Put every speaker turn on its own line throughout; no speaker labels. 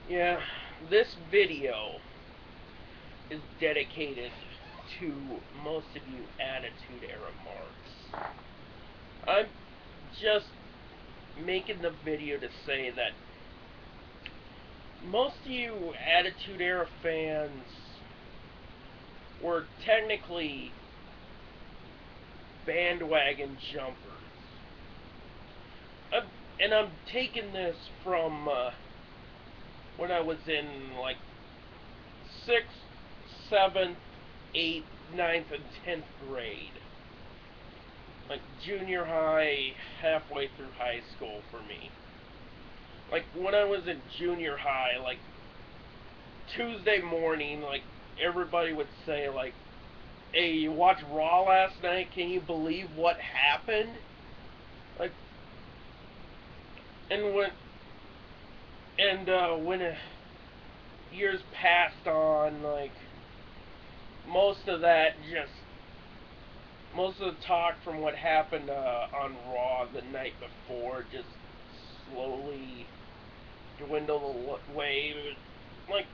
Yeah, this video is dedicated to most of you Attitude Era marks. I'm just making the video to say that most of you Attitude Era fans were technically bandwagon jumpers. I'm, and I'm taking this from when I was in like 6th, 7th, 8th, ninth, and 10th grade. Like junior high, halfway through high school for me. Like when I was in junior high, like Tuesday morning, like everybody would say like, "Hey, you watched Raw last night? Can you believe what happened?" Like, and when years passed on, like most of that just most of the talk from what happened on Raw the night before just slowly dwindled away. Like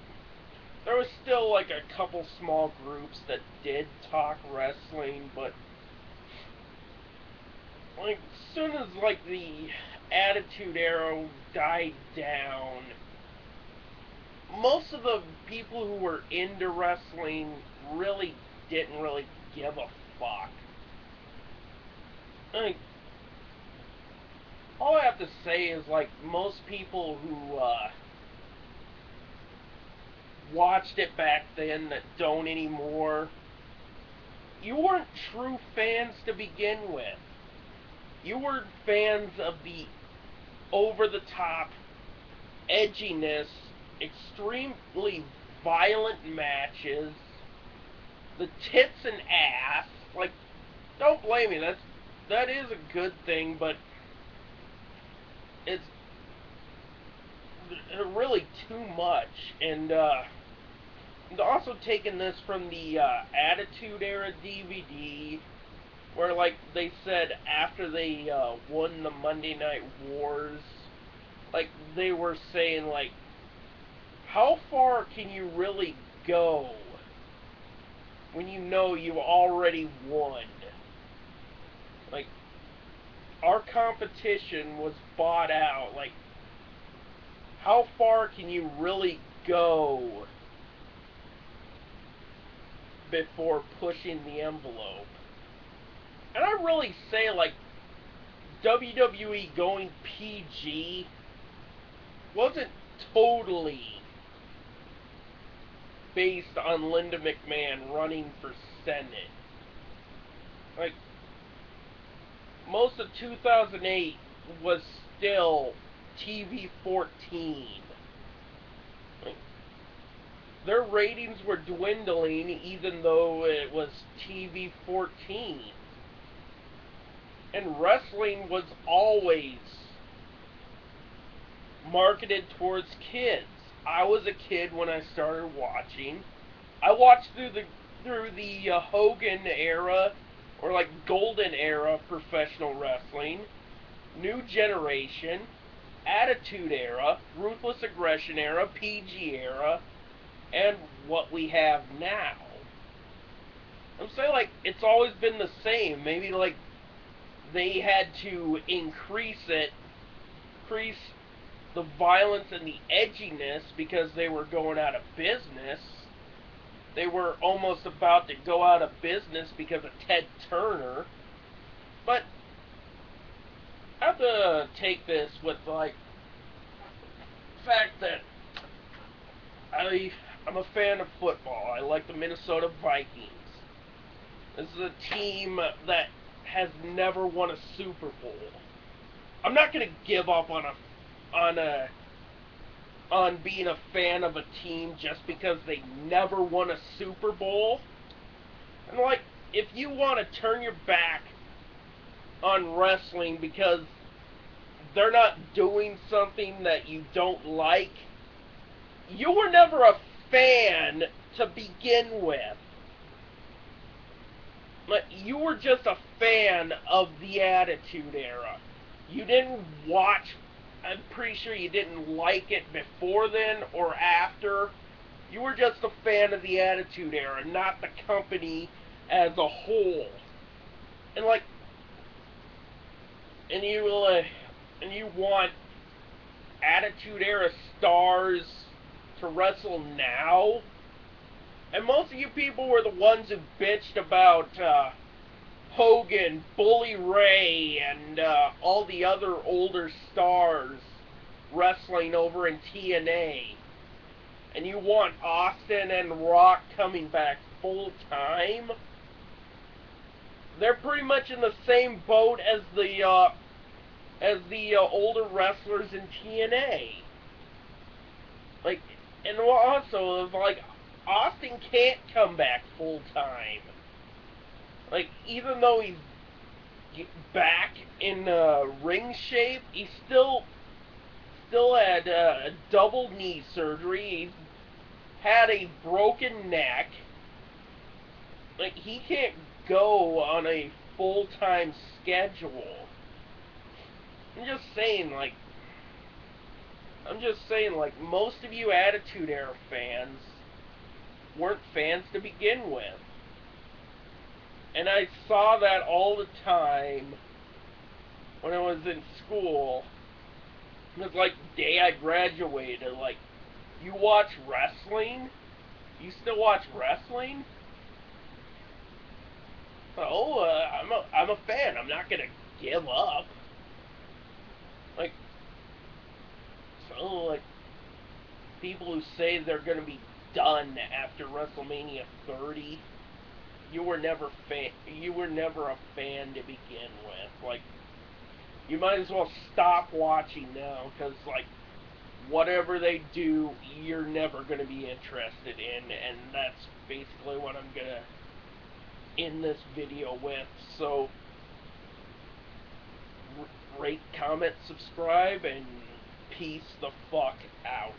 there was still like a couple small groups that did talk wrestling, but like as soon as like the Attitude Era died down, most of the people who were into wrestling really didn't really give a fuck. Like all I have to say is like most people who watched it back then that don't anymore, you weren't true fans to begin with. You were fans of the over the top edginess, extremely violent matches, the tits and ass. Like, don't blame me. That is a good thing, but it's really too much. And also taking this from the Attitude Era DVD, where like they said after they won the Monday Night Wars, like they were saying like, how far can you really go when you know you already won? Like our competition was bought out. Like how far can you really go before pushing the envelope? And I really say like WWE going PG wasn't totally based on Linda McMahon running for Senate. Like most of 2008 was still TV 14. Like, their ratings were dwindling even though it was TV 14. And wrestling was always marketed towards kids. I was a kid when I started watching. I watched through the Hogan era or like golden era professional wrestling, New Generation, Attitude Era, Ruthless Aggression Era, PG Era, and what we have now. I'm saying like it's always been the same. Maybe like they had to increase the violence and the edginess because they were going out of business. They were almost about to go out of business because of Ted Turner. But I have to take this with like the fact that I'm a fan of football. I like the Minnesota Vikings. This is a team that has never won a Super Bowl. I'm not gonna give up on a on being a fan of a team just because they never won a Super Bowl. And like, if you want to turn your back on wrestling because they're not doing something that you don't like, you were never a fan to begin with. Like, you were just a fan of the Attitude Era. You didn't watch I'm pretty sure you didn't like it before then or after. You were just a fan of the Attitude Era, not the company as a whole. And like, and you want Attitude Era stars to wrestle now. And most of you people were the ones who bitched about Hogan, Bully Ray, and all the other older stars wrestling over in TNA. And you want Austin and Rock coming back full time. They're pretty much in the same boat as the older wrestlers in TNA. Like, and also, like, Austin can't come back full time. Like, even though he's back in ring shape, he still had a double knee surgery. He's had a broken neck. Like, he can't go on a full-time schedule. I'm just saying, like, most of you Attitude Era fans weren't fans to begin with. And I saw that all the time when I was in school. It was like the day I graduated. Like, you watch wrestling? You still watch wrestling? Oh, I'm a fan. I'm not gonna give up. Like, so like people who say they're gonna be done after WrestleMania 30, you were never a fan to begin with. Like, you might as well stop watching now, because like whatever they do, you're never gonna be interested in, and that's basically what I'm gonna end this video with. So rate, comment, subscribe, and peace the fuck out.